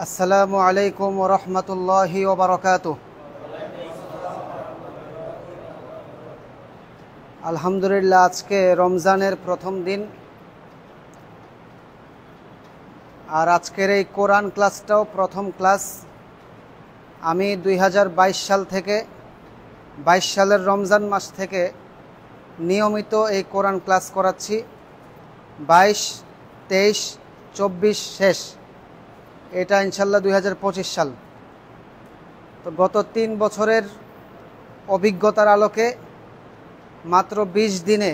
আসসালামু আলাইকুম ওয়া রাহমাতুল্লাহি ওয়া বারাকাতুহু। আলহামদুলিল্লাহ, আজকে রমজানের প্রথম দিন, আর আজকের এই কোরআন ক্লাসটাও প্রথম ক্লাস। আমি 2022 সাল থেকে 22 সালের রমজান মাস থেকে নিয়মিত এই কোরআন ক্লাস করাচ্ছি। 22, 23, 24 শেষ, এটা ইনশাল্লাহ 2025 সাল। তো গত 3 বছরের অভিজ্ঞতার আলোকে মাত্র 20 দিনে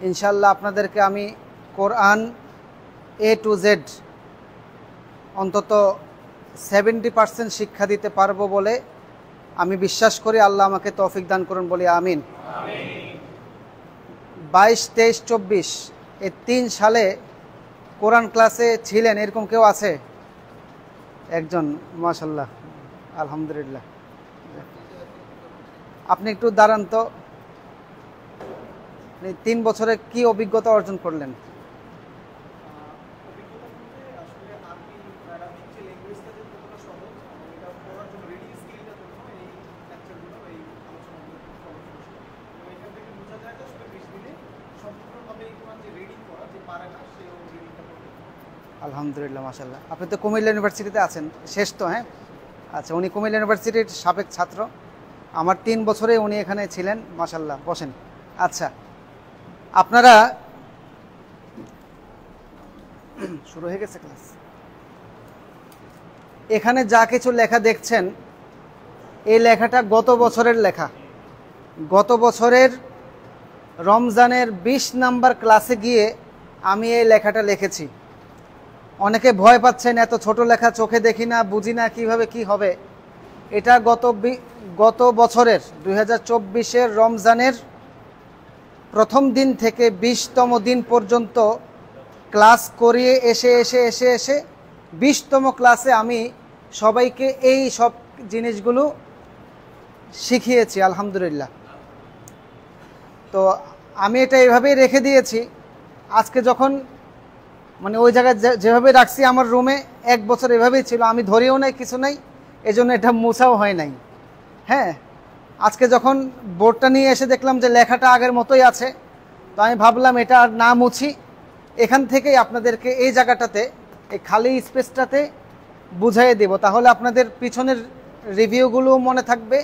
ইনশাল্লাহ আপনাদেরকে আমি কোরআন A to Z অন্তত 70% শিক্ষা দিতে পারবো বলে আমি বিশ্বাস করি। আল্লাহ আমাকে তৌফিক দান করুন, বলি আমিন। 22, 23, 24 এই 3 সালে কোরআন ক্লাসে ছিলেন এরকম কেউ আছে? একজন, মাশাআল্লাহ, আলহামদুলিল্লাহ। আপনি একটু দাঁড়ান তো। 3 বছরে কি অভিজ্ঞতা অর্জন করলেন? আলহামদুলিল্লাহ, মাশাআল্লাহ। আপনি তো কুমিল্লা ইউনিভার্সিটিতে আছেন, শেষ তো? হ্যাঁ, আচ্ছা। উনি কুমিল্লা ইউনিভার্সিটির সাবেক ছাত্র, আমার 3 বছরে উনি এখানে ছিলেন। মাশাআল্লাহ, বসেন। আচ্ছা, আপনারা শুরু হয়ে গেছে ক্লাস। এখানে যা কিছু লেখা দেখছেন, এই লেখাটা গত বছরের লেখা। গত বছরের রমজানের 20 নাম্বার ক্লাসে গিয়ে আমি এই লেখাটা লিখেছি। অনেকে ভয় পাচ্ছেন, এত ছোট লেখা, চোখে দেখি না, বুঝি না কিভাবে কি হবে। এটা গত বছরের 2024-এর রমজানের প্রথম দিন থেকে 20তম দিন পর্যন্ত ক্লাস করিয়ে এসে 20তম ক্লাসে আমি সবাইকে এই সব জিনিসগুলো শিখিয়েছি, আলহামদুলিল্লাহ। তো আমি এটা এইভাবেই রেখে দিয়েছি। আজকে যখন ওই জায়গায় যেভাবে রাখছি, আমার রুমে 1 বছর এভাবেই ছিল, আমি ধরেও নাই, কিছু নাই, এজন্য এটা মোছাও হয় নাই। হ্যাঁ, আজকে যখন বোর্ডটা নিয়ে এসে দেখলাম যে লেখাটা আগের মতোই আছে, তো আমি ভাবলাম এটা আর না মুছি, এখান থেকেই আপনাদেরকে এই জায়গাটাতে, এই খালি স্পেসটাতে বুঝাইয়ে দেব। তাহলে আপনাদের পিছনের রিভিউগুলো মনে থাকবে,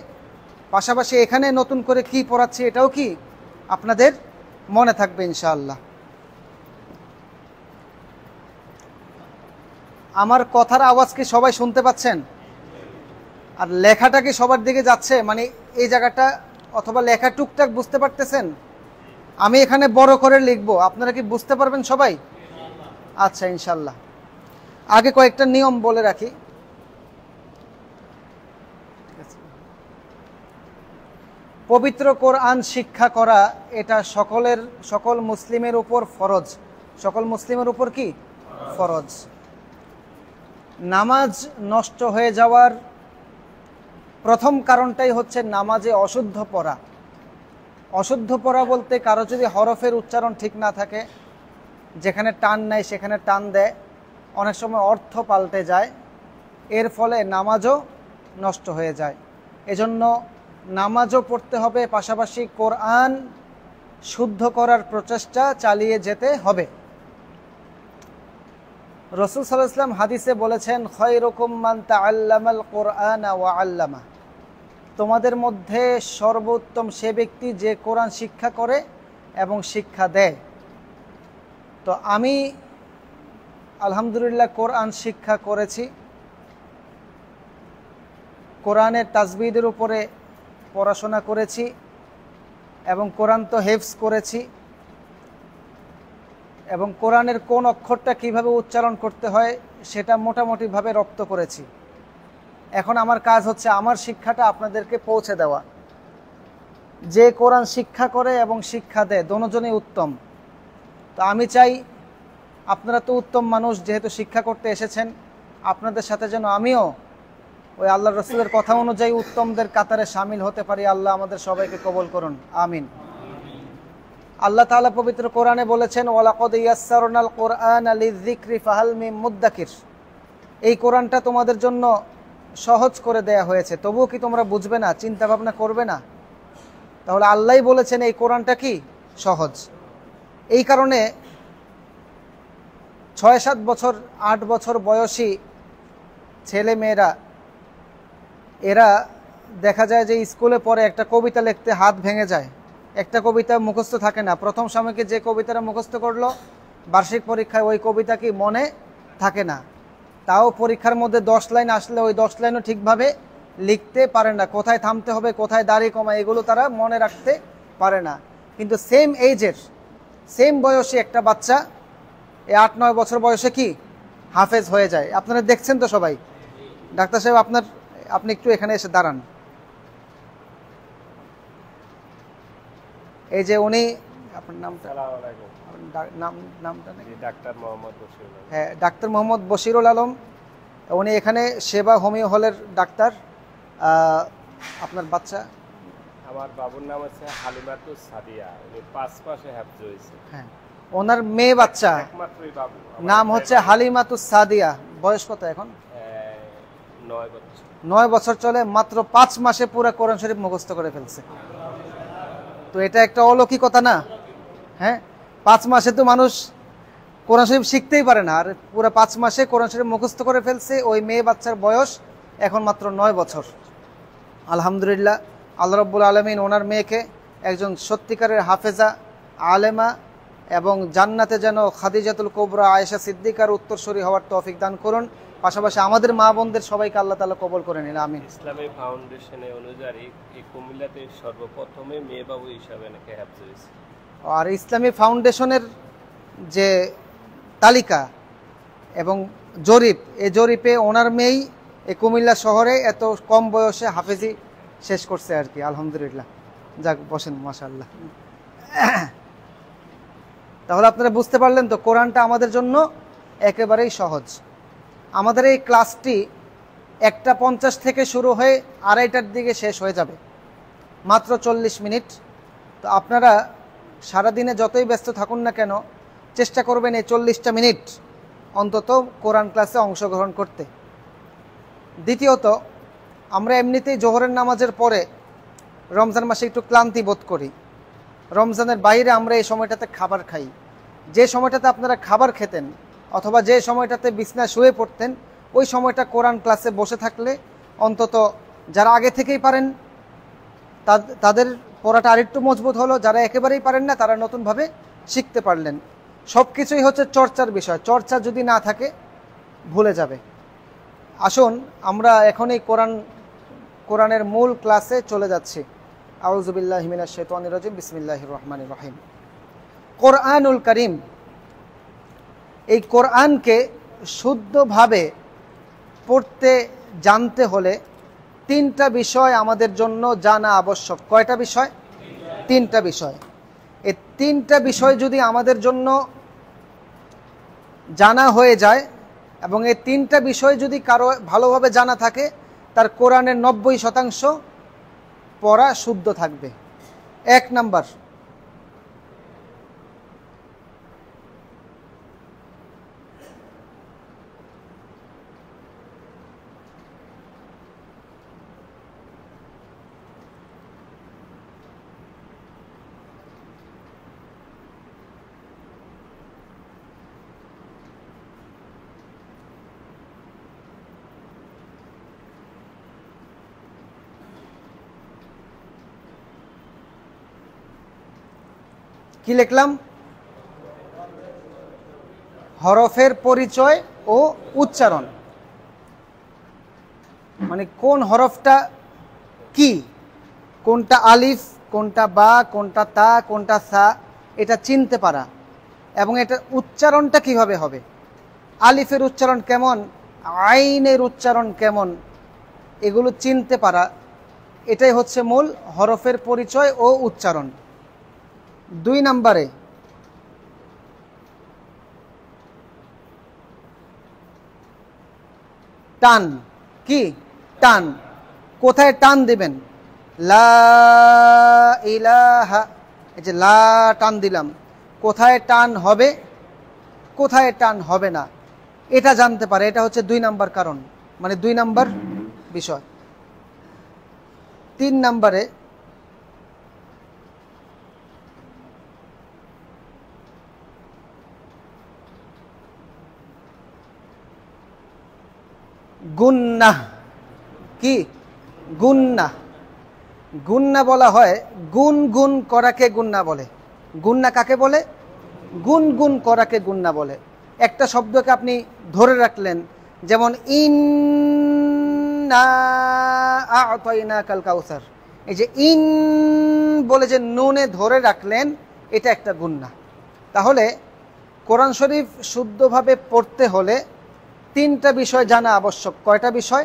পাশাপাশি এখানে নতুন করে কি পড়াচ্ছি এটাও কি আপনাদের মনে থাকবে ইনশাআল্লাহ। আমার কথার আওয়াজ কি সবাই শুনতে পাচ্ছেন? আর লেখাটা কি সবার দিকে যাচ্ছে? এই জায়গাটা অথবা লেখা টুকটাক বুঝতে পারতেছেন? আমি এখানে বড় করে লিখব, আপনারা কি বুঝতে পারবেন সবাই? আচ্ছা, ইনশাল্লাহ। আগে কয়েকটা নিয়ম বলে রাখি। পবিত্র কোরআন শিক্ষা করা এটা সকল মুসলিমের উপর ফরজ। সকল মুসলিমের উপর কি ফরজ। নামাজ নষ্ট হয়ে যাওয়ার প্রথম কারণটাই হচ্ছে নামাজে অশুদ্ধ পড়া। অশুদ্ধ পড়া বলতে কারো যদি হরফের উচ্চারণ ঠিক না থাকে, যেখানে টান নাই সেখানে টান দেয়, অনেক সময় অর্থ পাল্টে যায়, এর ফলে নামাজও নষ্ট হয়ে যায়। এজন্য নামাজও পড়তে হবে, পাশাপাশি কোরআন শুদ্ধ করার প্রচেষ্টা চালিয়ে যেতে হবে। রাসূল সাল্লাল্লাহু আলাইহি ওয়াসাল্লাম হাদিসে বলেছেন, খায়রুকুম মান তাআল্লামাল কুরআনা ওয়া আল্লামা। তোমাদের মধ্যে সর্বোত্তম সে ব্যক্তি যে কোরআন শিক্ষা করে এবং শিক্ষা দেয়। তো আমি আলহামদুলিল্লাহ কোরআন শিক্ষা করেছি। কোরআনের তাজবিদের উপরে পড়াশোনা করেছি এবং কোরআন তো হেফজ করেছি, এবং কোরআনের কোন অক্ষরটা কিভাবে উচ্চারণ করতে হয় সেটা মোটামুটিভাবে রপ্ত করেছি। এখন আমার কাজ হচ্ছে আমার শিক্ষাটা আপনাদেরকে পৌঁছে দেওয়া। যে কোরআন শিক্ষা করে এবং শিক্ষা দেয় দুজনেই উত্তম। তো আমি চাই আপনারা তো উত্তম মানুষ, যেহেতু শিক্ষা করতে এসেছেন, আপনাদের সাথে যেন আমিও ওই আল্লাহ রসুলের কথা অনুযায়ী উত্তমদের কাতারে শামিল হতে পারি। আল্লাহ আমাদের সবাইকে কবুল করুন, আমিন। আল্লাহ তাআলা পবিত্র কোরআনে বলেছেন, ওয়ালাকাদ ইয়াসসারনাল কুরআনা লিযিকরি ফাহাল মিন মুদ্দাকির। এই কোরআনটা তোমাদের জন্য সহজ করে দেয়া হয়েছে, তবুও কি তোমরা বুঝবে না, চিন্তা ভাবনা করবে না? তাহলে আল্লাহই বলেছেন এই কোরআনটা কি সহজ। এই কারণে 6-7 বছর 8 বছর বয়সী ছেলে মেয়েরা এরা দেখা যায় যে স্কুলে পড়ে একটা কবিতা লিখতে হাত ভেঙে যায়, একটা কবিতা মুখস্থ থাকে না। প্রথম সাময়িকে যে কবিতাটা মুখস্থ করলো, বার্ষিক পরীক্ষায় ওই কবিতা কি মনে থাকে না। তাও পরীক্ষার মধ্যে 10 লাইন আসলে ওই 10 লাইনও ঠিকভাবে লিখতে পারে না, কোথায় থামতে হবে, কোথায় দাড়ি কমা, এগুলো তারা মনে রাখতে পারে না। কিন্তু সেম এইজের সেম বয়সী একটা বাচ্চা এই 8-9 বছর বয়সে কি হাফেজ হয়ে যায়। আপনারা দেখছেন তো সবাই। ডাক্তার সাহেব আপনি একটু এখানে এসে দাঁড়ান। এই যে উনি, আপনার নামটা? নামটা ডাক্তার মোহাম্মদ বশিরুল আলম। হ্যাঁ, ডাক্তার মোহাম্মদ বশিরুল আলম। উনি এখানে সেবা হোমিও হলের ডাক্তার। আপনার বাচ্চা? আমার বাবুর নাম হচ্ছে হালিমাতুস সাদিয়া, উনি 5 মাসে হাফেজ হয়েছে। হ্যাঁ, ওনার মেয়ে বাচ্চা একমাত্রই বাবু, নাম হচ্ছে হালিমাতুস সাদিয়া। বয়স কত এখন? 9 বছর। 9 বছর চলে, মাত্র 5 মাসে পুরো কোরআন শরীফ মুখস্থ করে ফেলছে। তো এটা একটা অলৌকিকতা না? হ্যাঁ, 5 মাসে তো মানুষ কোরআন শরীফ শিখতেই পারে না, আর পুরো 5 মাসে কোরআন শরীফ মুখস্থ করে ফেলছে। ওই মেয়ে বাচ্চার বয়স এখন মাত্র 9 বছর। আলহামদুলিল্লাহ, আল্লাহ রাব্বুল আলামিন ওনার মেয়েকে একজন সত্যিকারের হাফেজা, আলেমা এবং জান্নাতে যেন খাদিজাতুল কুবরা আয়েশা সিদ্দিকার উত্তরসূরি হওয়ার তৌফিক দান করুন। পাশাপাশি আমাদের মা বোনদের সবাইকে আল্লাহ তাআলা কবুল করে নিন, আমিন। ইসলামী ফাউন্ডেশনের অনুযায়ী এই কুমিল্লাতে সর্বপ্রথমে মেয়ে বাবু হিসাবে নাকি হাফেজ হয়েছে। আর ইসলামী ফাউন্ডেশনের যে তালিকা এবং জরিপ, এই জরিপে ওনার মেয়েই এই কুমিল্লা শহরে এত কম বয়সে হাফেজি শেষ করছে আর কি। আলহামদুলিল্লাহ। যাক, বসেন। মাশাআল্লাহ। তাহলে আপনারা বুঝতে পারলেন তো, কোরআনটা আমাদের জন্য একেবারেই সহজ। আমাদের এই ক্লাসটি 1:50 থেকে শুরু হয়ে 2:30টার দিকে শেষ হয়ে যাবে, মাত্র 40 মিনিট। তো আপনারা সারাদিনে যতই ব্যস্ত থাকুন না কেন, চেষ্টা করবেন এই 40টা মিনিট অন্তত কোরআন ক্লাসে অংশগ্রহণ করতে। দ্বিতীয়ত, আমরা এমনিতেই জোহরের নামাজের পরে রমজান মাসে একটু ক্লান্তি বোধ করি। রমজানের বাইরে আমরা এই সময়টাতে খাবার খাই। যে সময়টাতে আপনারা খাবার খেতেন অথবা যে সময়টাতে বিছনায় শুয়ে পড়তেন, ওই সময়টা কোরআন ক্লাসে বসে থাকলে অন্তত যারা আগে থেকেই পারেন তাদের পড়াটা আরেকটু মজবুত হলো, যারা একেবারেই পারেন না তারা নতুনভাবে শিখতে পারলেন। সব কিছুই হচ্ছে চর্চার বিষয়, চর্চা যদি না থাকে ভুলে যাবে। আসুন আমরা এখন এই কোরআনের মূল ক্লাসে চলে যাচ্ছি। আউযু বিল্লাহি মিনাশ শাইতানির রাজিম, বিসমিল্লাহির রহমানির রহিম। কোরআনুল কারীম, এই কোরআনকে শুদ্ধভাবে পড়তে জানতে হলে 3টা বিষয় আমাদের জন্য জানা আবশ্যক। কয়টা বিষয়? 3টা বিষয়। এই 3টা বিষয় যদি আমাদের জন্য জানা হয়ে যায় এবং এই 3টা বিষয় যদি কারো ভালোভাবে জানা থাকে, তার কোরআনের 90% পড়া শুদ্ধ থাকবে। 1 নাম্বার, কি লিখলাম? হরফের পরিচয় ও উচ্চারণ। মানে কোন হরফটা কি, কোনটা আলিফ, কোনটা বা, কোনটা তা, কোনটা সা, এটা চিনতে পারা এবং এটা উচ্চারণটা কিভাবে হবে। আলিফের উচ্চারণ কেমন, আইনের উচ্চারণ কেমন, এগুলো চিনতে পারা, এটাই হচ্ছে মূল হরফের পরিচয় ও উচ্চারণ। 2 নম্বরে টান। কি টান? কোথায় টান দিবেন? লা ইলাহা, এই যে লা টান দিলাম, কোথায় টান হবে, কোথায় টান হবে না, এটা জানতে পারে। এটা হচ্ছে 2 নাম্বার কারণ, মানে 2 নাম্বার বিষয়। 3 নাম্বারে গুন্নাহ। কি গুন্নাহ? গুন্না বলা হয়, গুন গুন করাকে গুন্না বলে। গুন্না কাকে বলে? গুন গুন করাকে গুন্না বলে। একটা শব্দকে আপনি ধরে রাখলেন, যেমন ইন্না আ'তাইনাকাল কাউসার, এই যে ইন বলে যে নুনে ধরে রাখলেন, এটা একটা গুন্না। তাহলে কোরআন শরীফ শুদ্ধভাবে পড়তে হলে 3টা বিষয় জানা আবশ্যক। কয়টা বিষয়?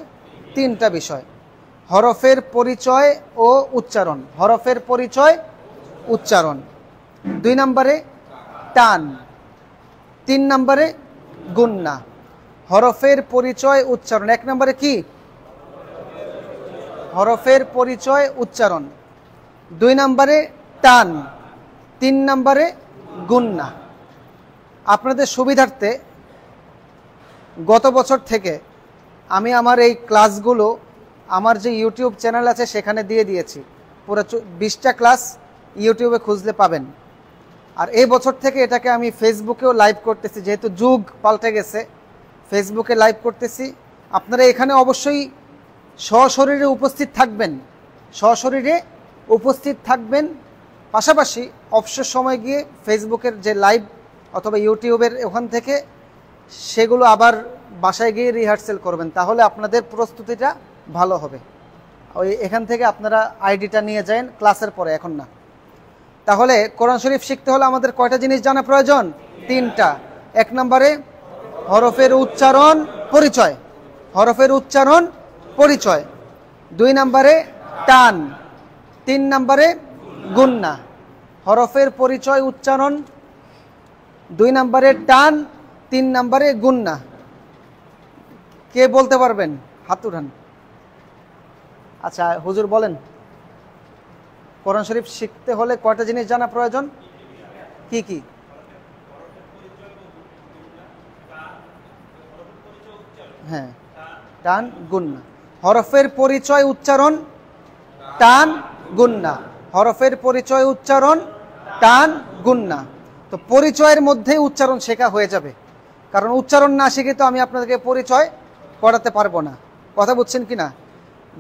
3টা বিষয়। হরফের পরিচয় ও উচ্চারণ। হরফের পরিচয়, উচ্চারণ। 2 নম্বরে টান। 3 নম্বরে গুন্না। হরফের পরিচয়, উচ্চারণ। 1 নম্বরে কি? হরফের পরিচয়, উচ্চারণ। 2 নম্বরে টান। 3 নম্বরে গুন্না। আপনাদের সুবিধার্থে গত বছর থেকে আমি আমার এই ক্লাসগুলো আমার যে ইউটিউব চ্যানেল আছে সেখানে দিয়ে দিয়েছি। পুরো 20টা ক্লাস ইউটিউবে খুঁজলে পাবেন। আর এই বছর থেকে এটাকে আমি ফেসবুকেও লাইভ করতেছি, যেহেতু যুগ পাল্টে গেছে, ফেসবুকে লাইভ করতেছি। আপনারা এখানে অবশ্যই সশরীরে উপস্থিত থাকবেন, সশরীরে উপস্থিত থাকবেন। পাশাপাশি অবসর সময় গিয়ে ফেসবুকের যে লাইভ অথবা ইউটিউবের ওখান থেকে সেগুলো আবার বাসায় গিয়ে রিহার্সেল করবেন, তাহলে আপনাদের প্রস্তুতিটা ভালো হবে। ওই এখান থেকে আপনারা আইডিটা নিয়ে যান ক্লাসের পরে, এখন না। তাহলে কোরআন শরীফ শিখতে হলে আমাদের কয়টা জিনিস জানা প্রয়োজন? 3টা। 1 নম্বরে হরফের উচ্চারণ, পরিচয়। হরফের উচ্চারণ, পরিচয়। 2 নম্বরে টান। 3 নম্বরে গুন্না। হরফের পরিচয়, উচ্চারণ, 2 নম্বরে টান, 3 নম্বরে গুন্না। কে বলতে পারবেন? হাত উঠান। আচ্ছা হুজুর বলেন, কোরআন শরীফ শিখতে হলে কয়টা জিনিস জানা প্রয়োজন? কি কি? হ্যাঁ, টান, গুন্না। হরফের পরিচয়, উচ্চারণ, টান, গুন্না। হরফের পরিচয়, উচ্চারণ, টান, গুন্না। তো পরিচয়ের মধ্যে উচ্চারণ শেখা হয়ে যাবে, কারণ উচ্চারণ না শিখে তো আমি আপনাদেরকে পরিচয় করাতে পারবো না। কথা বুঝছেন কি না?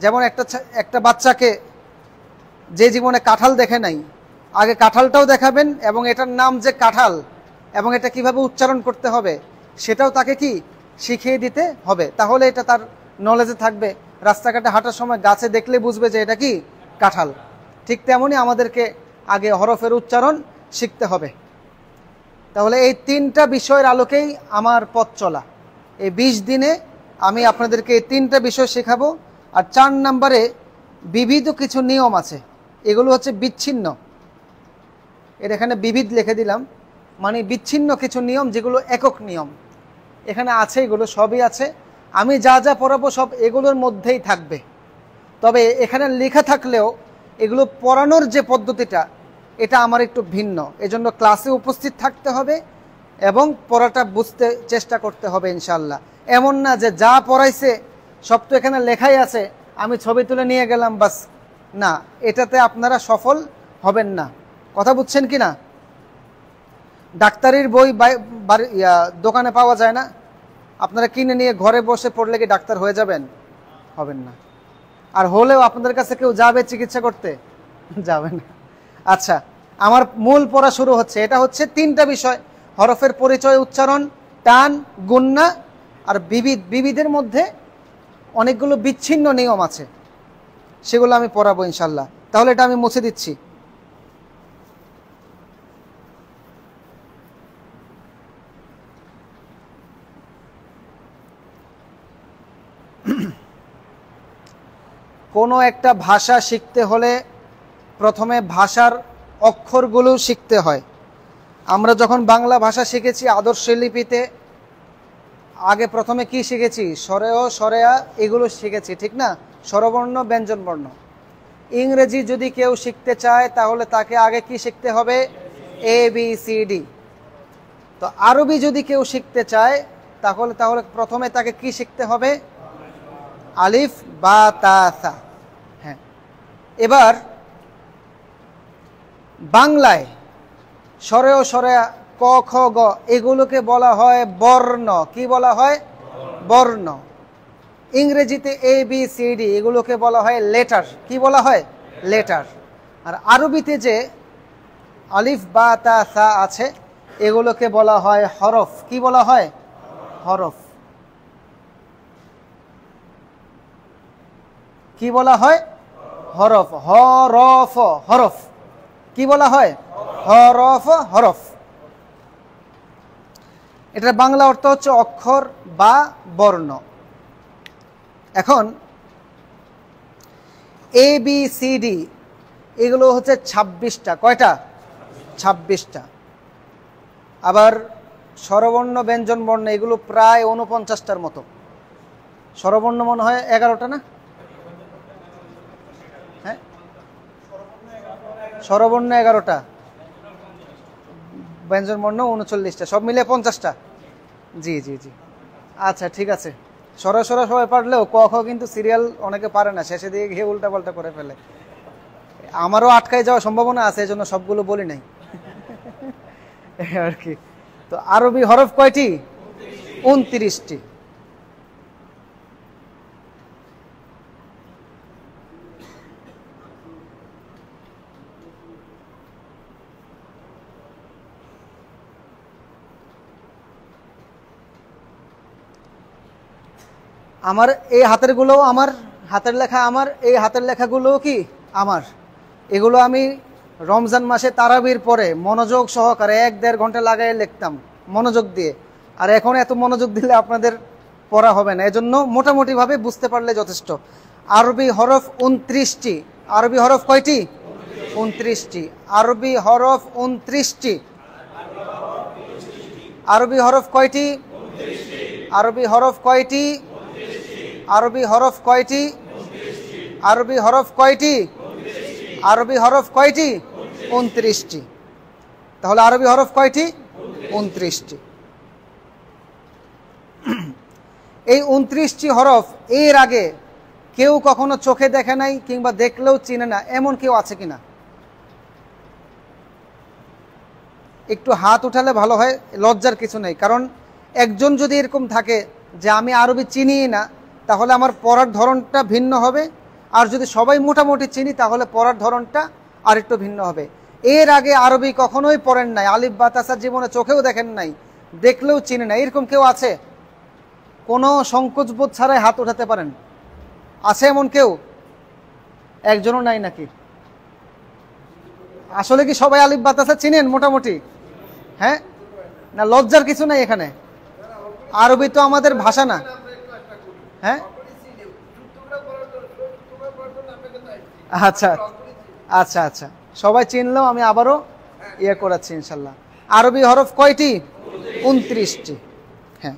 যেমন একটা বাচ্চাকে যে জীবনে কাঁঠাল দেখে নাই, আগে কাঁঠালটাও দেখাবেন এবং এটার নাম যে কাঁঠাল এবং এটা কিভাবে উচ্চারণ করতে হবে সেটাও তাকে কি শিখিয়ে দিতে হবে। তাহলে এটা তার নলেজে থাকবে। রাস্তাঘাটে হাঁটার সময় গাছে দেখলে বুঝবে যে এটা কি কাঁঠাল। ঠিক তেমনই আমাদেরকে আগে হরফের উচ্চারণ শিখতে হবে। তাহলে এই 3টা বিষয়ের আলোকেই আমার পথ চলা। এই 20 দিনে আমি আপনাদেরকে এই 3টা বিষয় শেখাবো। আর 4 নম্বরে বিবিধ কিছু নিয়ম আছে, এগুলো হচ্ছে বিচ্ছিন্ন। এর এখানে বিবিধ লিখে দিলাম, মানে বিচ্ছিন্ন কিছু নিয়ম, যেগুলো একক নিয়ম। এখানে আছে, এগুলো সবই আছে। আমি যা যা পড়াবো সব এগুলোর মধ্যেই থাকবে। তবে এখানে লেখা থাকলেও এগুলো পড়ানোর যে পদ্ধতিটা, এটা আমার একটু ভিন্ন। এজন্য ক্লাসে উপস্থিত থাকতে হবে এবং পড়াটা বুঝতে চেষ্টা করতে হবে ইনশাআল্লাহ। এমন না যে যা পড়াইছে সব তো এখানে লেখাই আছে, আমি ছবি তুলে নিয়ে গেলাম বাস। না, এটাতে আপনারা সফল হবেন না। কথা বুঝছেন কি না? ডাক্তারির বই দোকানে পাওয়া যায় না, আপনারা কিনে নিয়ে ঘরে বসে পড়লে কি ডাক্তার হয়ে যাবেন? হবেন না। আর হলেও আপনাদের কাছে কেউ যাবে চিকিৎসা করতে? যাবে না। আচ্ছা, আমার মূল পড়া শুরু হচ্ছে। এটা হচ্ছে 3টা বিষয়: হরফের পরিচয়, উচ্চারণ, টান, গুন্না আর বিবিধ। বিবিধের মধ্যে অনেকগুলো বিচ্ছিন্ন নিয়ম আছে, সেগুলো আমি পড়াবো ইনশাল্লাহ। তাহলে এটা আমি মুছে দিচ্ছি। কোনো একটা ভাষা শিখতে হলে প্রথমে ভাষার অক্ষরগুলো শিখতে হয়। আমরা যখন বাংলা ভাষা শিখেছি আদর্শ লিপিতে, আগে প্রথমে কি শিখেছি? স্বরেয়, স্বরেয়া, এগুলো শিখেছি, ঠিক না? স্বরবর্ণ, ব্যঞ্জনবর্ণ। ইংরেজি যদি কেউ শিখতে চায় তাহলে তাকে আগে কি শিখতে হবে? ABCD। তো আরবি যদি কেউ শিখতে চায় তাহলে তাহলে প্রথমে তাকে কি শিখতে হবে? আলিফ বা তা সা। হ্যাঁ, এবার বাংলায় স্বরে ও স্বরে ক খ গ এগুলোকে বলা হয় বর্ণ। কি বলা হয়? বর্ণ। ইংরেজিতে এ বি সি ডি এগুলোকে বলা হয় লেটার। কি বলা হয়? লেটার। আর আরবিতে যে আলিফ বা তা সা আছে এগুলোকে বলা হয় হরফ। কি বলা হয়? হরফ। কি বলা হয়? হরফ। হরফ, হরফ। কি বলা হয়? হরফ, হরফ। এটার বাংলা অর্থ হচ্ছে অক্ষর বা বর্ণ। এখন এ বি সি ডি এগুলো হচ্ছে 26টা। কয়টা? 26টা। আবার স্বরবর্ণ ব্যঞ্জন বর্ণ এগুলো প্রায় 49টার মতো। স্বরবর্ণ মনে হয় 11টা না? হ্যাঁ, স্বরবর্ণ 11টা, ব্যঞ্জন বর্ণ 39টা, সব মিলে 50টা। জি জি জি, আচ্ছা ঠিক আছে। সরাসরি সবাই পারলেও ক খ কিন্তু সিরিয়াল অনেকে পারে না, শেষে দিয়ে গিয়ে উল্টাপাল্টা করে ফেলে। আমারও আটকায় যাওয়ার সম্ভাবনা আছে, এই জন্য সবগুলো বলি নাই আর কি। তো আরবি হরফ কয়টি? 29টি। আমার এই হাতের গুলোও আমার, হাতের লেখা আমার, এই হাতের লেখাগুলোও কি আমার। এগুলো আমি রমজান মাসে তারাবির পরে মনোযোগ সহকারে 1-1.5 ঘন্টা লাগাই লিখতাম মনোযোগ দিয়ে। আর এখন এত মনোযোগ দিলে আপনাদের পড়া হবে না, এজন্য মোটামুটিভাবে বুঝতে পারলে যথেষ্ট। আরবি হরফ 29টি। আরবি হরফ কয়টি? 29টি। আরবি হরফ 29টি। আরবি হরফ কয়টি? আরবি হরফ কয়টি? আরবি হরফ কয়টি? আরবি হরফ কয়টি? আরবি হরফ কয়টি? 29টি। তাহলে আরবি হরফ কয়টি? 29টি। এই 29টি হরফ এর আগে কেউ কখনো চোখে দেখে নাই কিংবা দেখলেও চিনে না, এমন কেউ আছে কিনা? একটু হাত উঠালে ভালো হয়, লজ্জার কিছু নেই। কারণ একজন যদি এরকম থাকে যে আমি আরবি চিনি না, তাহলে আমার পড়ার ধরনটা ভিন্ন হবে। আর যদি সবাই মোটামুটি চিনি তাহলে পড়ার ধরনটা আরেকটু ভিন্ন হবে। এর আগে আরবি কখনোই পড়েন নাই, আলিফ বা তা সা জীবনে চোখেও দেখেন নাই, দেখলেও চিনে না, এরকম কেউ আছে? কোনো সংকোচবোধ ছাড়াই হাত উঠাতে পারেন। আছে এমন কেউ? একজনও নাই নাকি? আসলে কি সবাই আলিফ বা তা সা চিনেন মোটামুটি? হ্যাঁ, না লজ্জার কিছু নাই এখানে? আরবি তো আমাদের ভাষা না। হ্যাঁ, আচ্ছা আচ্ছা আচ্ছা, সবাই চিনলেও আমি আবারও ইয়ে করাচ্ছি ইনশাল্লাহ। আরবি হরফ কয়টি? 29টি। হ্যাঁ,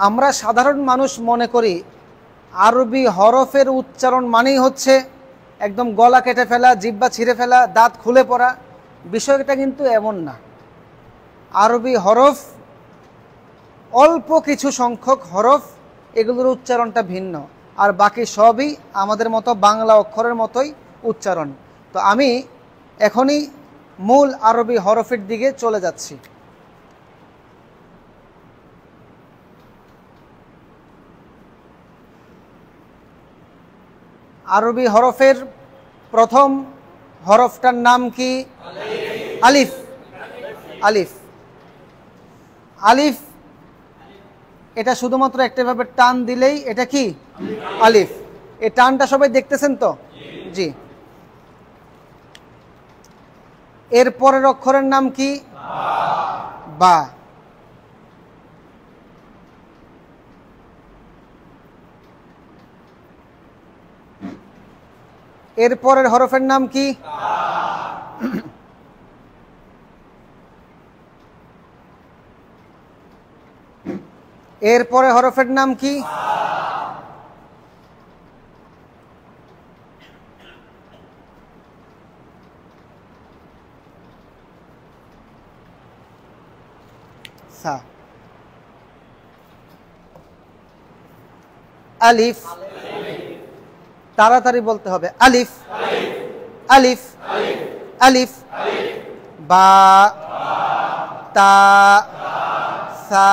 আমরা সাধারণ মানুষ মনে করি আরবি হরফের উচ্চারণ মানেই হচ্ছে একদম গলা কেটে ফেলা, জিহ্বা ছিঁড়ে ফেলা, দাঁত খুলে পড়া। বিষয়টা কিন্তু এমন না। আরবি হরফ অল্প কিছু সংখ্যক হরফ, এগুলোর উচ্চারণটা ভিন্ন, আর বাকি সবই আমাদের মতো বাংলা অক্ষরের মতোই উচ্চারণ। তো আমি এখনই মূল আরবি হরফের দিকে চলে যাচ্ছি। আরবি হরফের প্রথম হরফটার নাম কি? আলিফ। আলিফ। আলিফ এটা শুধুমাত্র একটাভাবে টান দিলেই এটা কি? আলিফ। এই টানটা সবাই দেখতেছেন তো? জি। এর পরের অক্ষরের নাম কি? বা। এর পরের হরফের নাম কি? এর পরে হরফের নাম কি? সা। আলিফ, তাড়াতাড়ি বলতে হবে, আলিফ আলিফ আলিফ, বা, তা, সা।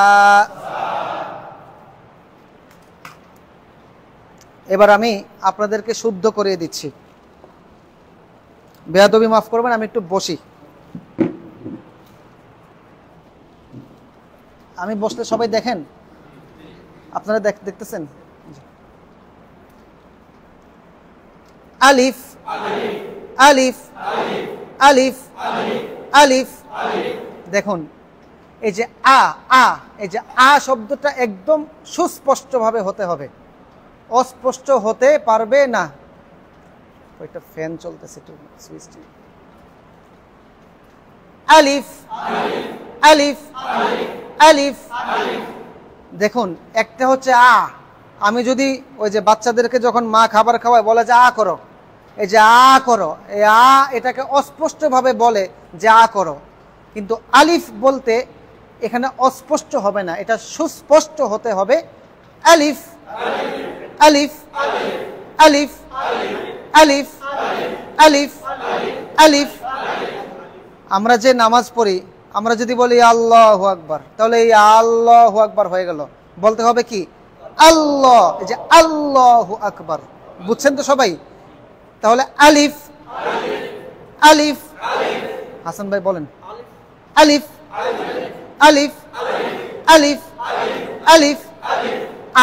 এবার আমি আপনাদেরকে শুদ্ধ করিয়ে দিচ্ছি, বেয়াদবি মাফ করবেন, আমি একটু বসি। আমি বসলে সবাই দেখেন, আপনারা দেখতেছেন? আলিফ আলিফ আলিফ আলিফ। দেখুন এই যে আ আ, এই যে আ শব্দটা একদম সুস্পষ্টভাবে হতে হবে, অস্পষ্ট হতে পারবে না। একটা ফ্যান চলতেছে, একটু সুইচটি। আলিফ আলিফ আলিফ। দেখুন একটা হচ্ছে আ, আমি যদি ওই যে বাচ্চাদেরকে যখন মা খাবার খাওয়ায় বলে যে আ করো, এই যে আ করো, এই আ এটাকে অস্পষ্টভাবে বলে যে আ করো, কিন্তু আলিফ বলতে এখানে অস্পষ্ট হবে না, এটা সুস্পষ্ট হতে হবে। আলিফ আলিফ আলিফ আলিফ আলিফ আলিফ। আমরা যে নামাজ পড়ি, আমরা যদি বলি আল্লাহু আকবার, তাহলে এই আল্লাহু আকবার হয়ে গেল, বলতে হবে কি আল্লাহ, এই যে আল্লাহু আকবার, বুঝছেন তো সবাই? তাহলে আলিফ আলিফ, হাসান ভাই বলেন, আলিফ আলিফ আলিফ আলিফ,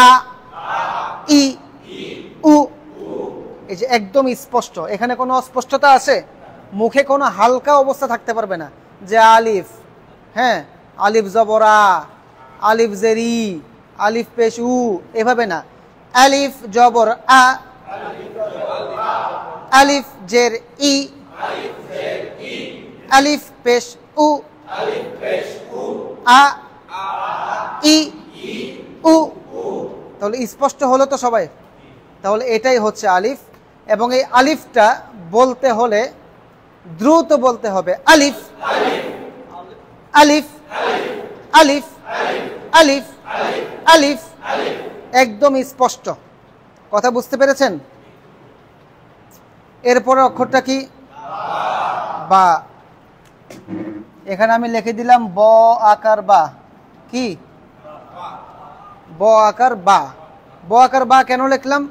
আ ই উ, এই যে একদম স্পষ্ট, এখানে কোনো অস্পষ্টতা আছে? মুখে কোনো হালকা অবস্থা থাকতে পারবে না, যে আলিফ, হ্যাঁ আলিফ জবর আ, আলিফ জেরি, আলিফ পেশ উ, এভাবে না। আলিফ জবর আ, আলিফ জের ই, আলিফ পেশ উ, আ ই উ। তাহলে স্পষ্ট হলো তো সবাই? তাহলে এটাই হচ্ছে আলিফ, এবং এই আলিফটা বলতে হলে দ্রুত বলতে হবে, আলিফ আলিফ আলিফ আলিফ আলিফ, একদম স্পষ্ট। কথা বুঝতে পেরেছেন? এরপরে অক্ষরটা কি? বা। এখানে আমি লিখে দিলাম ব আকার বা, কি ব আকার বা। ব আকার বা কেন লিখলাম?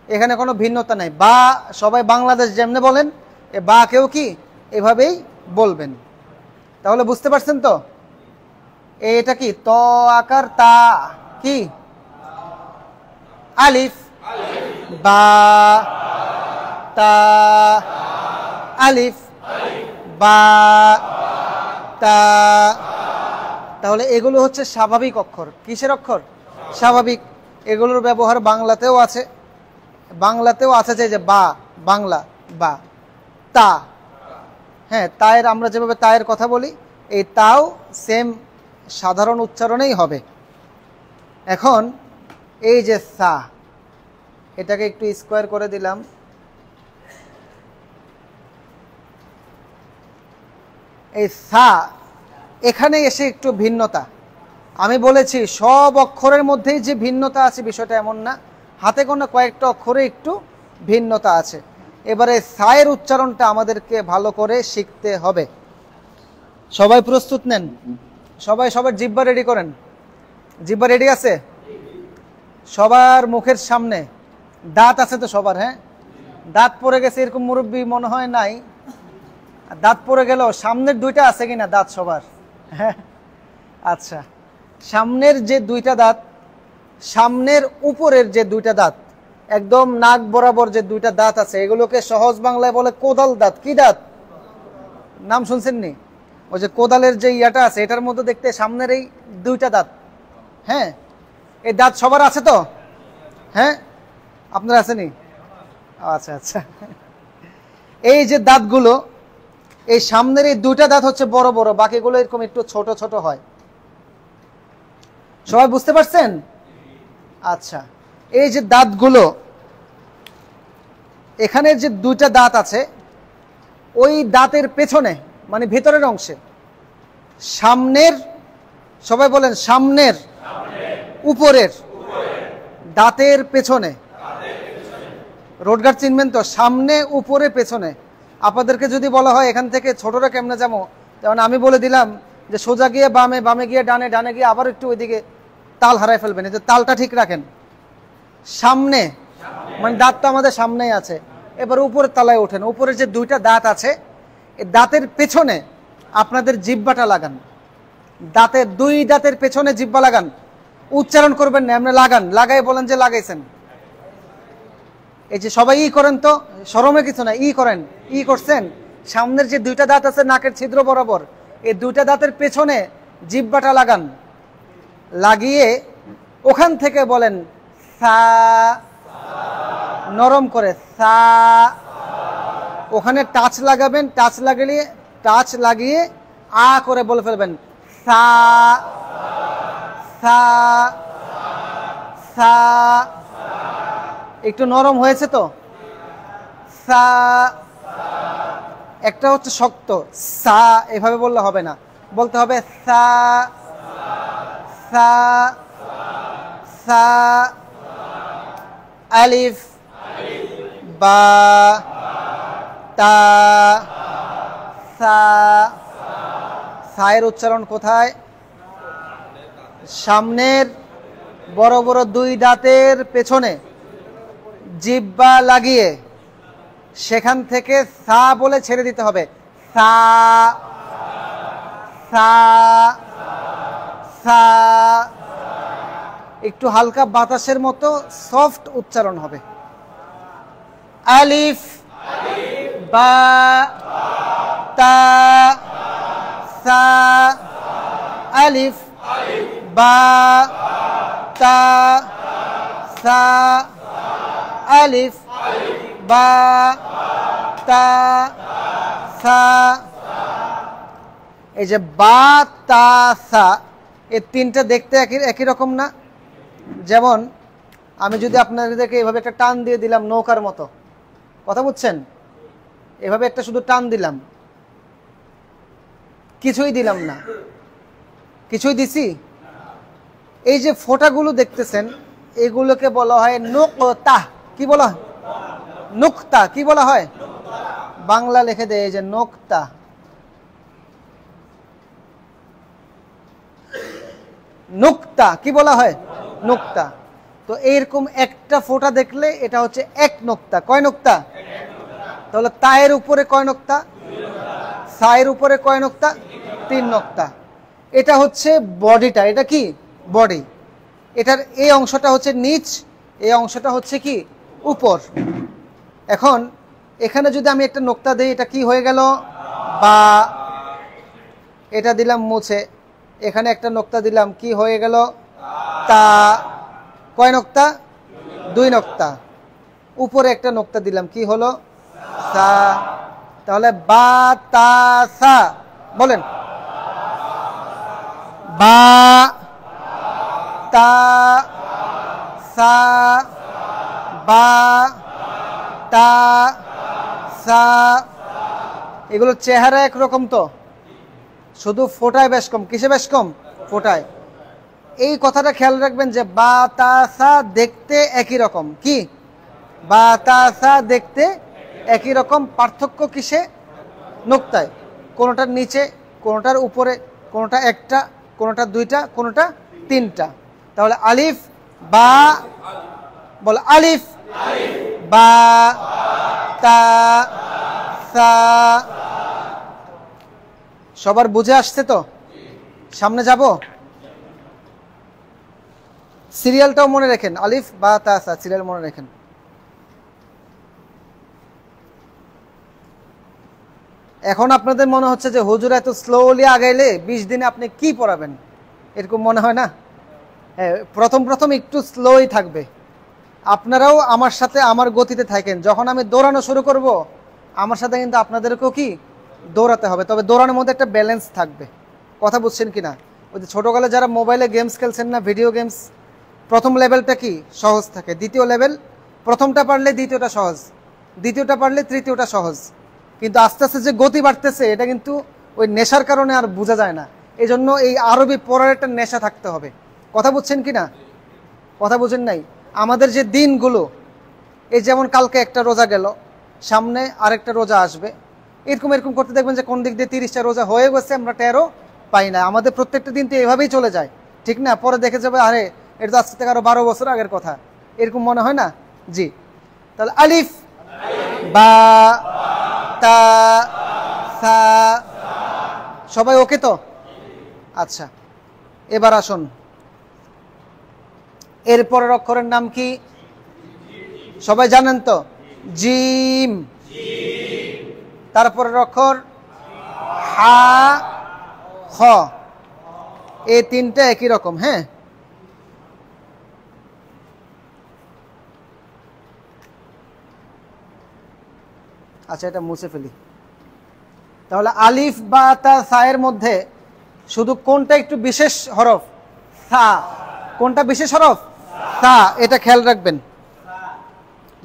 এখানে কোনো ভিন্নতা নাই, বা সবাই বাংলাদেশ যেমনে বলেন, এ বা কেউ কি এভাবেই বলবেন। তাহলে বুঝতে পারছেন তো? এটা কি ত আকার তা, কি আলিফ, বা, তা, আলিফ, বা, তা। তাহলে এগুলো হচ্ছে স্বাভাবিক অক্ষর। কিসের অক্ষর? স্বাভাবিক। এগুলোর ব্যবহার বাংলাতেও আছে, বাংলাতেও আছে যে বা, বাংলা বা, তা, হ্যাঁ তায়ের, আমরা যেভাবে তায়ের কথা বলি, এই তাও সেম সাধারণ উচ্চারণেই হবে। এখন এই যে সা, এটাকে একটু স্কোয়ার করে দিলাম, এই সা, এখানে এসে একটু ভিন্নতা। আমি বলেছি সব অক্ষরের মধ্যেই যে ভিন্নতা আছে বিষয়টা এমন না, হাতে গোনা কয়েকটা অক্ষরে একটু ভিন্নতা আছে। এবারে সায়ের উচ্চারণটা আমাদেরকে ভালো করে শিখতে হবে। সবাই প্রস্তুত নেন, সবাই সবার জিহ্বা রেডি করেন। জিহ্বা রেডি আছে? সবার মুখের সামনে দাঁত আছে তো সবার? হ্যাঁ, দাঁত পড়ে গেছে এরকম মুরব্বী মনে হয় নাই। দাঁত পড়ে গেল, সামনের দুইটা আছে কিনা দাঁত সবার? হ্যাঁ, আচ্ছা। সামনের যে দুইটা দাঁত, সামনের উপরের যে দুইটা দাঁত, একদম নাক বরাবর যে দুইটা দাঁত আছে, এগুলোকে সহজ বাংলায় বলে কোদাল দাঁত। কি দাঁত? নাম শুনছেন নি? ওই যে কোদালের যে ইয়াটা আছে, এটার মধ্যে দেখতে সামনের এই দুইটা দাঁত। হ্যাঁ, এই দাঁত সবার আছে তো? হ্যাঁ, আপনার আসেনি? আচ্ছা আচ্ছা। এই যে দাঁতগুলো, এই সামনের এই দুইটা দাঁত হচ্ছে বড় বড়, বাকিগুলো এরকম একটু ছোট ছোট হয়। সবাই বুঝতে পারছেন? আচ্ছা, এই যে দাঁতগুলো, এখানে যে দুইটা দাঁত আছে, ওই দাঁতের পেছনে মানে ভেতরের অংশে, সামনের, সবাই বলেন সামনের, উপরের দাঁতের পেছনে। রোডঘাট চিনবেন তো, সামনে উপরে পেছনে। আপনাদেরকে যদি বলা হয় এখান থেকে ছোটরা কেমনে যাবো, যেমন আমি বলে দিলাম যে সোজা গিয়ে বামে, বামে গিয়ে ডানে, ডানে গিয়ে আবার একটু ওইদিকে, তাল হারায় ফেলবেন। এই যে তালটা ঠিক রাখেন, সামনে মানে দাঁত তো আমাদের সামনেই আছে। এবার উপরের তলায় ওঠেন, উপরের যে দুইটা দাঁত আছে এই দাঁতের পেছনে আপনাদের জিহ্বাটা লাগান। দাঁতের দুই দাঁতের পেছনে জিহ্বা লাগান, উচ্চারণ করবেন না, এমনি লাগান, লাগাই বলেন যে লাগাইছেন। এই যে সবাই ই করেন তো, শরমে কিছু না, ই করেন, ই করছেন। সামনের যে দুইটা দাঁত আছে নাকের ছিদ্র বরাবর, এই দুইটা দাঁতের পেছনে জিহ্বাটা লাগান, লাগিয়ে ওখান থেকে বলেন সা, নরম করে সা। ওখানে টাচ লাগাবেন, টাচ লাগিয়ে আ করে বলে ফেলবেন সা সা সা। একটু নরম হয়েছে তো, সা। একটা হচ্ছে শক্ত সা, এভাবে বললে হবে না, বলতে হবে সা সা সা। আলিফ বা তা সা। সায়ের উচ্চারণ কোথায়? সামনের বড় বড় দুই দাঁতের পেছনে জিহ্বা লাগিয়ে সেখান থেকে সা বলে ছেড়ে দিতে হবে। সা সা সা। একটু হালকা বাতাসের মতো সফট উচ্চারণ হবে। আলিফ বা তা সা। আলিফ বা তা সা। আলিফ বা তা সা। এই যে বা তা সা, এই তিনটা দেখতে একই রকম না? যেমন আমি যদি আপনাদেরকে এভাবে একটা টান দিয়ে দিলাম নৌকার মতো, কথা বুঝছেন? এভাবে একটা শুধু টান দিলাম, কিছুই দিলাম না, কিছুই দিছি। এই যে ফোঁটাগুলো দেখতেছেন এগুলোকে বলা হয় নুকতা। কি বলা হয়? নুকতা। কি বলা হয়? বাংলা লিখে দেয়, এই যে নোক্তা। নুকতা কি বলা হয়? নুকতা। তো এইরকম একটা ফোঁটা দেখলে এটা হচ্ছে এক নোক্তা। কয় নোক্তা? তাহলে তায়ের উপরে কয় নোক্তা? সায়ের উপরে কয় নোক্তা? 3 নোক্তা। এটা হচ্ছে বডিটা। এটা কি? বডি। এটার এই অংশটা হচ্ছে নিচ, এই অংশটা হচ্ছে কি? উপর। এখন এখানে যদি আমি একটা নোক্তা দিই, এটা কি হয়ে গেল? বা। এটা দিলাম মুছে, এখানে একটা নোক্তা দিলাম, কি হয়ে গেল? তা। কয় নোক্তা? 2 নোক্তা। উপরে একটা নোক্তা দিলাম, কি হলো? সা। তাহলে বা তা সা বলেন। বা তা সা। বা তা সা। এগুলো চেহারা একরকম তো, শুধু ফোঁটায় বেশ কম। কিসে বেশ কম? ফোঁটায়। এই কথাটা খেয়াল রাখবেন যে বা তা সা দেখতে একই রকম। কি? বা তা সা দেখতে একই রকম, পার্থক্য কিসে? নোক্তায়। কোনোটার নিচে, কোনোটার উপরে, কোনোটা একটা, কোনোটা 2টা, কোনোটা 3টা। তাহলে আলিফ বা, বল আলিফ বা তা সা। সবার বুঝে আসছে তো? সামনে যাব। সিরিয়ালটাও মনে রাখেন, আলিফ বা তা সা, সিরিয়াল মনে রাখেন। এখন আপনাদের মনে হচ্ছে যে হুজুর এত স্লোলি আগাইলে 20 দিনে আপনি কি পড়াবেন, এরকম মনে হয় না? হ্যাঁ, প্রথম একটু স্লোই থাকবে। আপনারাও আমার সাথে আমার গতিতে থাকেন। যখন আমি দৌড়ানো শুরু করব, আমার সাথে কিন্তু আপনাদেরকেও কি দৌড়াতে হবে। তবে দৌড়ানোর মধ্যে একটা ব্যালেন্স থাকবে। কথা বুঝছেন কিনা? ওই যে ছোটোকালে যারা মোবাইলে গেমস খেলছেন না, ভিডিও গেমস, প্রথম লেভেলটা কি সহজ থাকে, দ্বিতীয় লেভেল, প্রথমটা পারলে দ্বিতীয়টা সহজ, দ্বিতীয়টা পারলে তৃতীয়টা সহজ। কিন্তু আস্তে আস্তে যে গতি বাড়তেছে, এটা কিন্তু ওই নেশার কারণে আর বোঝা যায় না। এই জন্য এই আরবি পড়ার একটা নেশা থাকতে হবে। কথা বুঝছেন কিনা? কথা বুঝেন নাই? আমাদের যে দিনগুলো, এই যেমন কালকে একটা রোজা গেল, সামনে আরেকটা রোজা আসবে, এরকম এরকম করতে দেখবেন যে কোন দিক দিয়ে 30টা রোজা হয়ে গেছে, আমরা টেরও পাই না। আমাদের প্রত্যেকটা দিন তো এভাবেই চলে যায়, ঠিক না? পরে দেখে যাবে আরে এটা তো আজ থেকে আরো 12 বছর আগের কথা, এরকম মনে হয় না? জি। তাহলে আলিফ, বা, তা, সা, সবাই ওকে তো? আচ্ছা, এবার আসুন, এর পরের অক্ষরের নাম কি সবাই জানেন তো? জিম। তারপরের অক্ষর হা, খ। এই তিনটা একই রকম। হ্যাঁ, আচ্ছা এটা মুছে ফেলি। তাহলে আলিফ বা তা সা এর মধ্যে শুধু কোনটা একটু বিশেষ হরফ? সা। কোনটা বিশেষ হরফ? সা। এটা খেয়াল রাখবেন।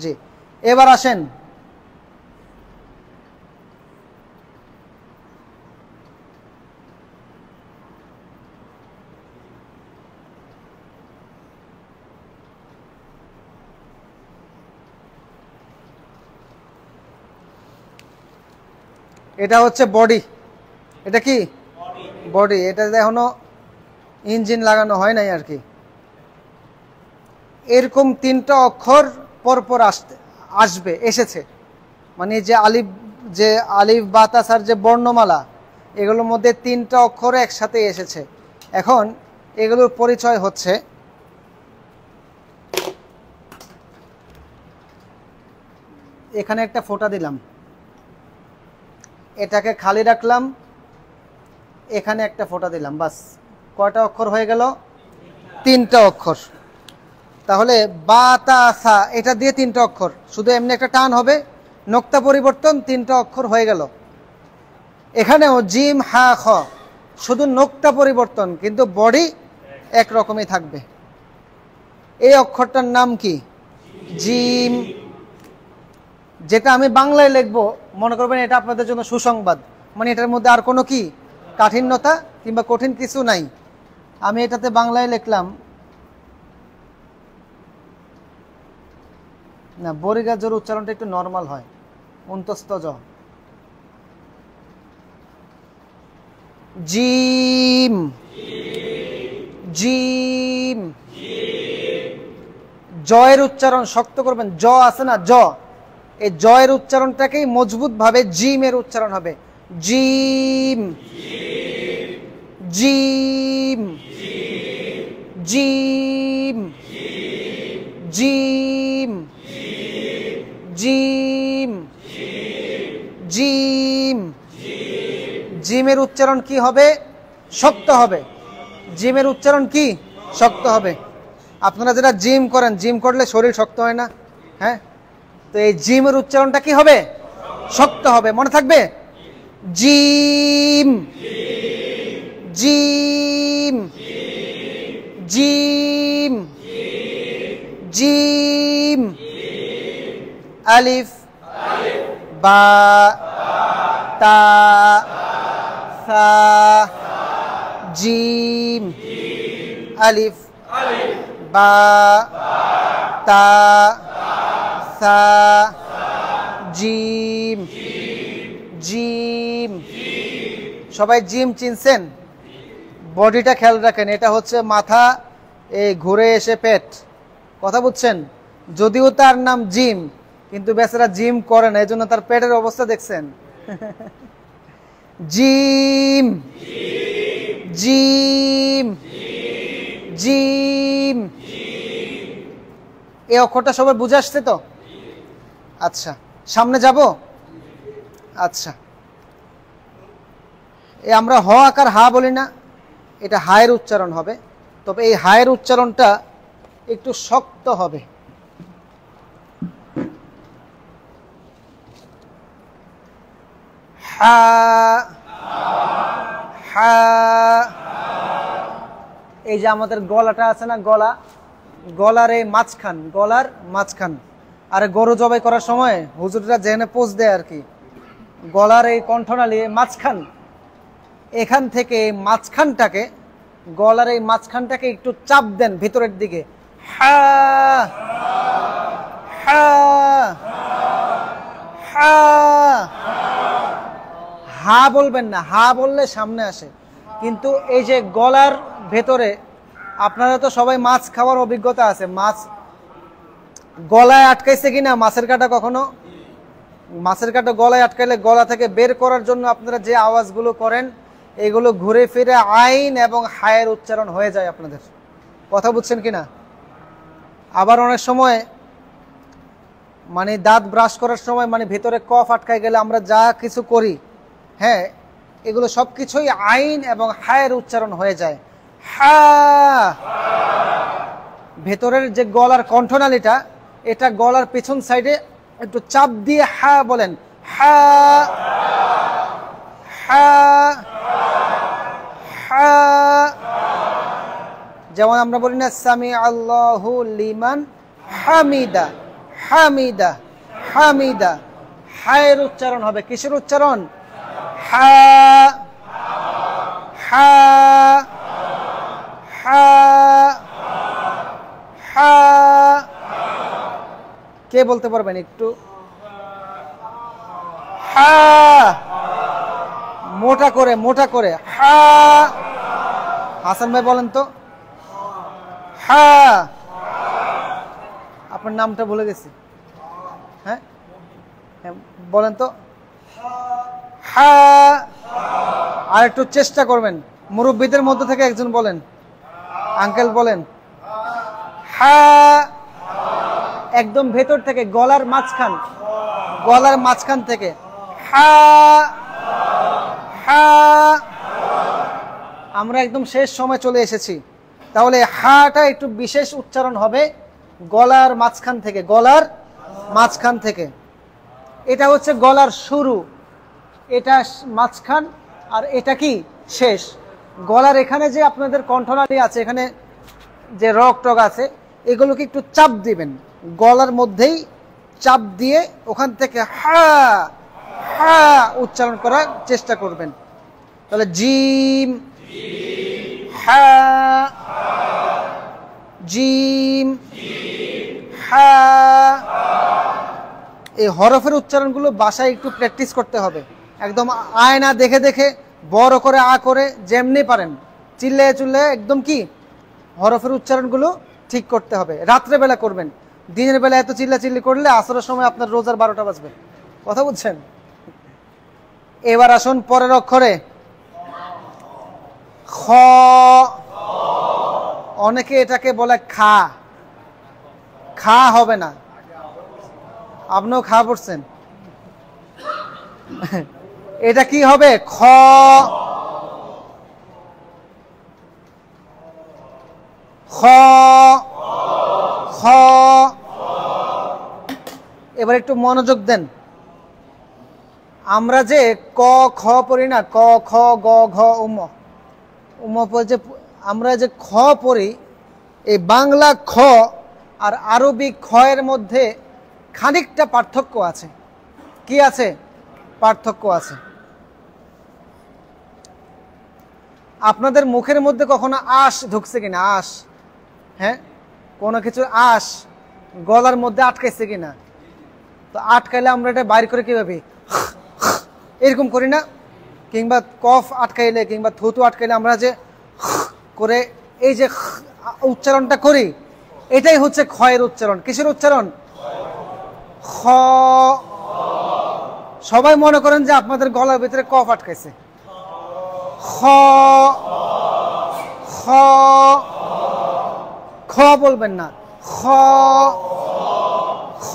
জি, এবার আসেন এটা হচ্ছে বডি। এটা কি বডি? এটা এখনো ইঞ্জিন লাগানো হয় নাই আর কি। এরকম তিনটা অক্ষর পরপর আসবে, এসেছে, মানে যে আলিফ বা তা সার যে বর্ণমালা, এগুলোর মধ্যে তিনটা অক্ষর একসাথে এসেছে। এখন এগুলোর পরিচয় হচ্ছে, এখানে একটা ফোঁটা দিলাম, এটাকে খালি রাখলাম, এখানে একটা ফোঁটা দিলাম, বাস। কয়টা অক্ষর হয়ে গেল? তিনটা অক্ষর। তাহলে বা তা সা এটা দিয়ে তিনটা অক্ষর, শুধু এমনি একটা টান হবে, নোক্তা পরিবর্তন, তিনটা অক্ষর হয়ে গেল। এখানেও জিম হা খ, শুধু নোক্তা পরিবর্তন, কিন্তু বডি একরকমই থাকবে। এই অক্ষরটার নাম কি? জিম। যেটা আমি বাংলায় লিখবো, মনে করবেন এটা আপনাদের জন্য সুসংবাদ, মানে এটার মধ্যে আর কোনো কি কাঠিন্যতা কিংবা কঠিন কিছু নাই। আমি এটাতে বাংলায় লিখলাম, না বরিগা জোর উচ্চারণটা একটু নর্মাল হয়, অন্তস্থ জ। Gym, gym. জয়ের উচ্চারণ শক্ত করবেন, জ আছে না জ, এই জয়ের উচ্চারণটাকেই মজবুত ভাবে জিমের উচ্চারণ হবে। Gym, gym, gym, gym, gym, gym. জিমের উচ্চারণ কি হবে? শক্ত হবে। জিমের উচ্চারণ কি? শক্ত হবে। আপনারা যেটা জিম করেন, জিম করলে শরীর শক্ত হয় না? হ্যাঁ, তো এই জিমের উচ্চারণটা কি হবে? শক্ত হবে। মনে থাকবে? Gym, gym, gym, gym. আলিফ, বা, তা, সা, জিম। আলিফ, বা, তা, সা, জিম, জিম। সবাই জিম চিনছেন? বডিটা খেয়াল রাখেন, এটা হচ্ছে মাথা, এই ঘুরে এসে পেট। কথা বুঝছেন? যদিও তার নাম জিম, কিন্তু বেচারা জিম করে না, এই জন্য তার পেটের অবস্থা দেখছেন। Gym, gym, gym. এই অক্ষরটা সবাই বুঝে আসছে তো? আচ্ছা, সামনে যাব। আচ্ছা, এই আমরা হ আকার হা বলি না, এটা হায়ের উচ্চারণ হবে, তবে এই হায়ের উচ্চারণটা একটু শক্ত হবে। হা, হা। এই যে আমাদের গলাটা আছে না, গলার এই মাঝখান, গলার মাঝখান। আর গরু জবাই করার সময় হুজুররা যেখানে পোজ দেয় আর কি, গলার এই কণ্ঠনালী মাঝখান, এখান থেকে মাঝখানটাকে, গলার এই মাঝখানটাকে একটু চাপ দেন ভিতরের দিকে, হা হা হা হা বলবেন না, হা বললে সামনে আসে। কিন্তু এই যে গলার ভেতরে, আপনারা তো সবাই মাছ খাওয়ার অভিজ্ঞতা আছে, মাছ গলায় আটকাইছে কিনা মাছের কাঁটা কখনো? মাছের কাঁটা গলায় আটকাইলে গলা থেকে বের করার জন্য আপনারা যে আওয়াজগুলো করেন, এগুলো ঘুরে ফিরে আইন এবং হায়ের উচ্চারণ হয়ে যায় আপনাদের। কথা বুঝছেন কিনা? আবার অনেক সময় মানে দাঁত ব্রাশ করার সময় মানে ভেতরে কফ আটকায় গেলে আমরা যা কিছু করি, হ্যাঁ, এগুলো সব কিছুই আইন এবং হায়ের উচ্চারণ হয়ে যায়। হা, ভেতরের যে গলার কণ্ঠনালীটা, এটা গলার পেছন সাইডে একটু চাপ দিয়ে হা বলেন। হা হা হা, যেমন আমরা বলি না সামি আল্লাহু লিমান হামিদা, হামিদা হামিদা, হায়ের উচ্চারণ হবে। কিসের উচ্চারণ? হা হা হা হা। কে বলতে পারবেন একটু? হা, মোটা করে মোটা করে হা। হাসান ভাই বলেন তো। হা, আপনার নামটা ভুলে গেছি। হ্যাঁ বলেন তো। হা, আর একটু চেষ্টা করবেন। মুরব্বীদের মধ্যে থেকে একজন বলেন, আঙ্কেল বলেন। হা, একদম ভেতর থেকে, গলার মাঝখান, গলার মাঝখান থেকে। হা হা। আমরা একদম শেষ সময় চলে এসেছি, তাহলে হাটা একটু বিশেষ উচ্চারণ হবে গলার মাঝখান থেকে, গলার মাঝখান থেকে। এটা হচ্ছে গলার শুরু, এটা মাঝখান, আর এটা কি শেষ। গলার এখানে যে আপনাদের কণ্ঠনালী আছে, এখানে যে রগ টগ আছে, এগুলোকে একটু চাপ দিবেন, গলার মধ্যেই চাপ দিয়ে ওখান থেকে হা হা উচ্চারণ করার চেষ্টা করবেন। তাহলে জিম হা, জিম হা। এই হরফের উচ্চারণগুলো বাসায় একটু প্র্যাকটিস করতে হবে। একদম আয়না দেখে দেখে বড় করে আ করে যেমনি পারেন চিল্লে চিল্লে একদম কি হরফের উচ্চারণগুলো ঠিক করতে হবে। রাত্রেবেলা করবেন, দিনের বেলা এত চিল্লাচিল্লি করলে আসরের সময় আপনার রোজার 12টা বাজবে। কথা বুঝছেন? এবার আসুন পরের অক্ষরে খ। অনেকে এটাকে বলে খা, খা হবে না। আপনিও খা পড়ছেন। এটা কি হবে? খ। খ খ। এবার একটু মনোযোগ দেন। আমরা যে ক খ পড়ি না, ক খ গ ঘ উম, যে আমরা যে খ পড়ি, এই বাংলা খ আর আরবি খ এর মধ্যে খানিকটা পার্থক্য আছে। কি আছে? পার্থক্য আছে। আপনাদের মুখের মধ্যে কখনো আশ ঢুকছে কিনা? আশ, হ্যাঁ, কোনো কিছু আশ গলার মধ্যে আটকাইছে কিনা? তো আটকাইলে আমরা এটা বাইর করে কিভাবে এরকম করি না? কিংবা কফ আটকাইলে কিংবা থুতু আটকাইলে আমরা যে করে এই যে উচ্চারণটা করি, এটাই হচ্ছে খ এর উচ্চারণ। কিসের উচ্চারণ? খ। সবাই মনে করেন যে আপনাদের গলার ভিতরে কফ আটকাইছে। খ খ খ বলবেন না, খ খ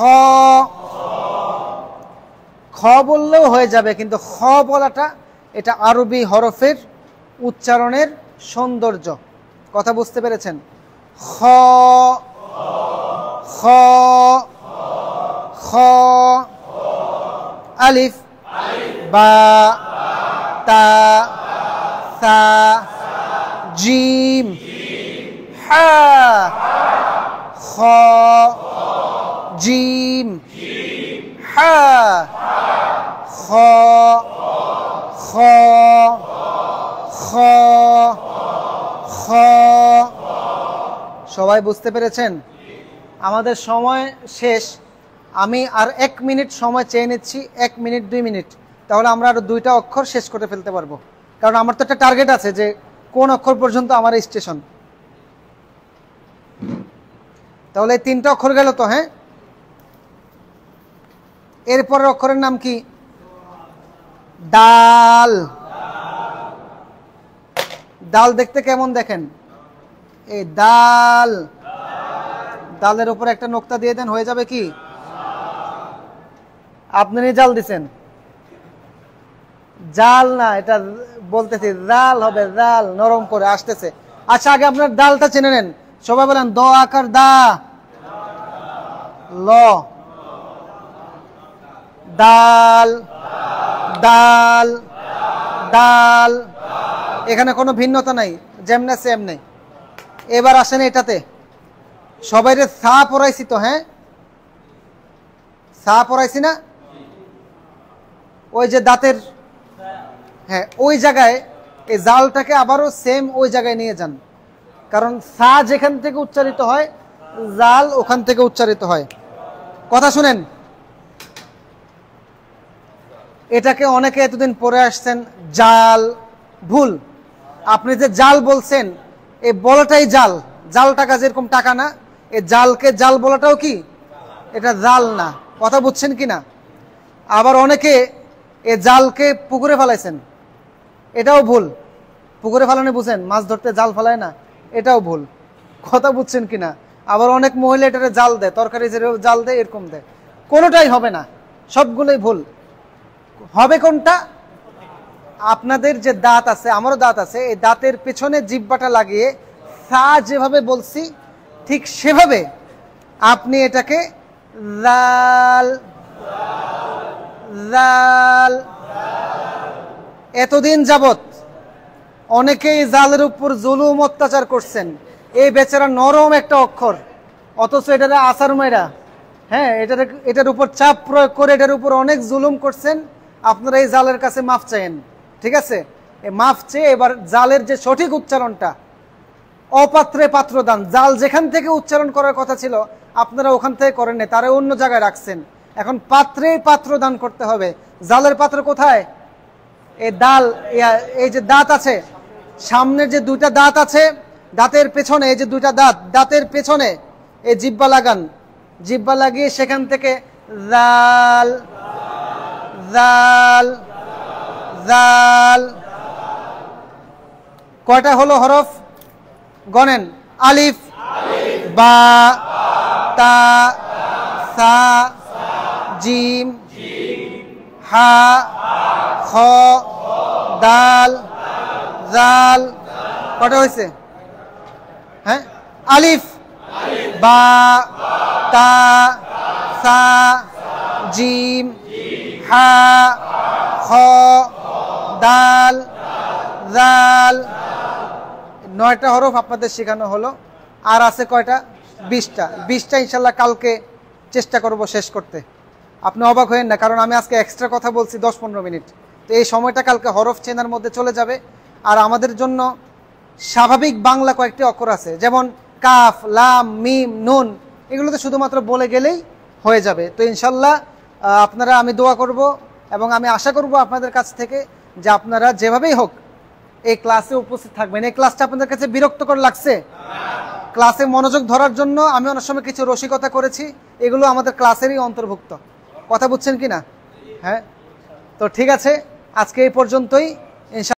খ বললেও হয়ে যাবে, কিন্তু খ বলাটা এটা আরবি হরফের উচ্চারণের সৌন্দর্য। কথা বুঝতে পেরেছেন? খ খ খ, আলিফ বা তা সা জিম হা, খ জিম হা, খ খ খ খ। সবাই বুঝতে পেরেছেন? আমাদের সময় শেষ। আমি আর 1 মিনিট সময় চেয়ে নিচ্ছি, 1 মিনিট 2 মিনিট, তাহলে আমরা আরো 2টা অক্ষর শেষ করে ফেলতে পারবো। কারণ আমার তো একটা টার্গেট আছে যে কোন অক্ষর পর্যন্ত আমার স্টেশন। তাহলে এই 3টা অক্ষর গেল তো। হ্যাঁ, এরপরের অক্ষরের নাম কি? ডাল। ডাল দেখতে কেমন দেখেন? এই ডাল, ডালের উপর একটা নোক্তা দিয়ে দেন, হয়ে যাবে কি? আপনি জাল দিছেন, জাল না, এটা বলতেছি জাল হবে, জাল নরম করে আসতেছে। আচ্ছা, আগে আপনার ডালটা চেনে নেন। সবাই বলেন দ আকার দা, ল, ডাল, ডাল, ডাল। এখানে কোনো ভিন্নতা নাই, যেমনে সেম নেই। এবার আসেন এটাতে, সবাই রে সা পড়াইছি তো। হ্যাঁ, সা পড়াইছি না? ওই যে দাঁতের, হ্যাঁ, ওই জায়গায় এই জালটাকে আবারও সেম ওই জায়গায় নিয়ে যান। কারণ সা যেখান থেকে উচ্চারিত হয়, জাল ওখান থেকে উচ্চারিত হয়। কথা শুনেন, এটাকে অনেকে এতদিন পরে আসছেন জাল, ভুল। আপনি যে জাল বলছেন, এই বলাটাই জাল। জাল টাকা যেরকম টাকা না, এই জালকে জাল বলাটাও কি? এটা জাল না। কথা বুঝছেন কিনা? আবার অনেকে এই জালকে পুকুরে ফেলাইছেন, এটাও ভুল। পুকুরে ফেলানো বুঝেন, মাছ ধরতে জাল ফেলায় না, এটাও ভুল। কথা বুঝছেন কিনা? আবার অনেক মহিলা এটারে জাল দেয়, তরকারি যে জাল দেয় এরকম দেয়। কোনোটাই হবে না, সবগুলোই ভুল। হবে কোনটা? আপনাদের যে দাঁত আছে, আমারও দাঁত আছে, এই দাঁতের পেছনে জিহ্বাটা লাগিয়ে সা যেভাবে বলছি ঠিক সেভাবে আপনি এটাকে জাল, জাল। এতদিন যাবত অনেকেই জালের উপর জুলুম অত্যাচার করছেন। এই বেচারা নরম একটা অক্ষর, অথচ এটার আসার মেয়েরা, হ্যাঁ, এটার উপর চাপ প্রয়োগ করে এটার উপর অনেক জুলুম করছেন। আপনারা এই জালের কাছে মাফ চাইেন, ঠিক আছে? এই মাফ চেয়ে এবার জালের যে সঠিক উচ্চারণটা, অপাত্রে পাত্রদান, জাল যেখান থেকে উচ্চারণ করার কথা ছিল আপনারা ওখান থেকে করেন না, তারা অন্য জায়গায় রাখছেন। এখন পাত্রে পাত্রদান করতে হবে। জালের পাত্র কোথায়? এই ডাল, এই যে দাঁত আছে, সামনের যে 2টা দাঁত আছে, দাঁতের পেছনে এই যে 2টা দাঁত, দাঁতের পেছনে এই জিহ্বা লাগান। জিহ্বা লাগিয়ে সেখান থেকে জাল, জাল, জাল। কয়টা হলো হরফ গণেন? আলিফ, বা, তা, সা, জিম, হা, খ, দাল, জাল। কটা হয়েছে? হ্যাঁ, আলিফ, বা, তা, সা, জিম, হা, খ, দাল, জাল। 9টা হরফ আপনাদের শেখানো হলো। আর আছে কয়টা? 20টা। 20টা ইনশাল্লাহ কালকে চেষ্টা করব শেষ করতে। আপনি অবাক হয়েন না, কারণ আমি আজকে এক্সট্রা কথা বলছি 10-15 মিনিট। তো এই সময়টা কালকে হরফ চেনার মধ্যে চলে যাবে। আর আমাদের জন্য স্বাভাবিক বাংলা কয়েকটি অক্ষর আছে, যেমন কাফ, লাম, মিম, নুন। এগুলো তো শুধুমাত্র বলে গেলেই হয়ে যাবে। তো ইনশাল্লাহ আপনারা, আমি দোয়া করব এবং আমি আশা করব আপনাদের কাছ থেকে যে আপনারা যেভাবেই হোক এই ক্লাসে উপস্থিত থাকবেন। এই ক্লাসটা আপনাদের কাছে বিরক্তকর লাগছে? ক্লাসে মনোযোগ ধরার জন্য আমি অনেক সময় কিছু রসিকতা করেছি, এগুলো আমাদের ক্লাসেরই অন্তর্ভুক্ত। কথা বুঝছেন কিনা? হ্যাঁ, তো ঠিক আছে, আজকে এই পর্যন্তই।